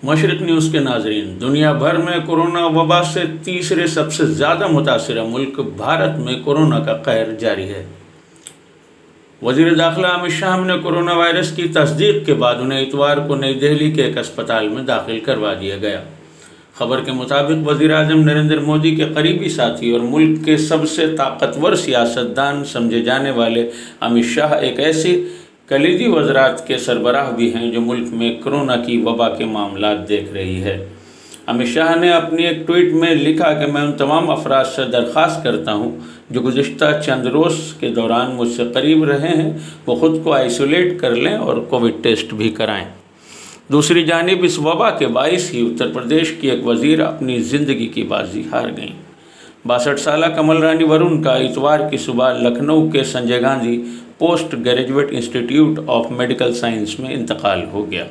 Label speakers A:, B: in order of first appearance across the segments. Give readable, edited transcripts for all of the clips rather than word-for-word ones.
A: मशरिक news के नाज़रीन, दुनिया भर में कोरोना वबा से तीसरे सबसे ज़्यादा मुतासिर मुल्क भारत में कोरोना का कहर जारी है। वज़ीर दाखिला अमित शाह ने कोरोना वायरस की तस्दीक के बाद उन्हें इतवार को नई दिल्ली के एक अस्पताल में दाखिल करवा दिया गया। खबर के मुताबिक वज़ीर आज़म नरेंद्र मोदी के करीबी साथी और मुल्क के सबसे ताकतवर सियासतदान समझे जाने वाले अमित शाह एक ऐसी कलीदी वज़रात के सरबराह भी हैं जो मुल्क में कोरोना की वबा के मामला देख रही है। अमित शाह ने अपनी एक ट्वीट में लिखा कि मैं उन तमाम अफराद से दरख्वास्त करता हूं जो गुज़िश्ता चंद रोज़ के दौरान मुझसे करीब रहे हैं, वो ख़ुद को आइसोलेट कर लें और कोविड टेस्ट भी कराएं। दूसरी जानिब इस वबा के बाइस ही उत्तर प्रदेश की एक वज़ीर अपनी ज़िंदगी की बाजी हार गईं। 62 साल कमल रानी वरुण का इतवार की सुबह लखनऊ के Sanjay Gandhi post graduate institute of medical science में इंतकाल हो गया।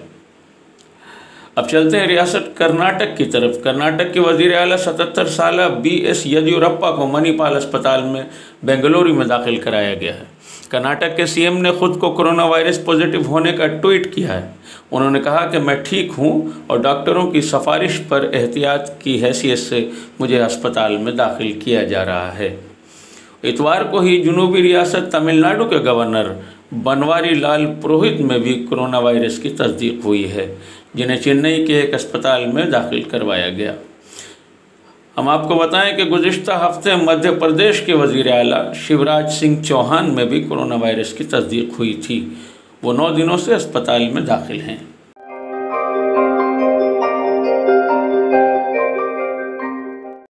A: अब चलते हैं रियासत कर्नाटक की तरफ। कर्नाटक के वज़ीर आला 77 साल BS येदियुरप्पा को मणिपाल अस्पताल में बेंगलुरु में दाखिल कराया गया है। कर्नाटक के CM ने खुद को कोरोना वायरस पॉजिटिव होने का ट्वीट किया है। उन्होंने कहा कि मैं ठीक हूं और डॉक्टरों की सिफारिश पर एहतियात की हैसियत से मुझे अस्पताल में दाखिल किया जा रहा है। इतवार को ही जनूबी रियासत तमिलनाडु के गवर्नर बनवारी लाल पुरोहित में भी कोरोना वायरस की तस्दीक हुई है, जिन्हें चेन्नई के एक अस्पताल में दाखिल करवाया गया। हम आपको बताएं कि गुज़िश्ता हफ्ते मध्य प्रदेश के वज़ीर आला शिवराज सिंह चौहान में भी कोरोना वायरस की तस्दीक हुई थी। वो 9 दिनों से अस्पताल में दाखिल हैं।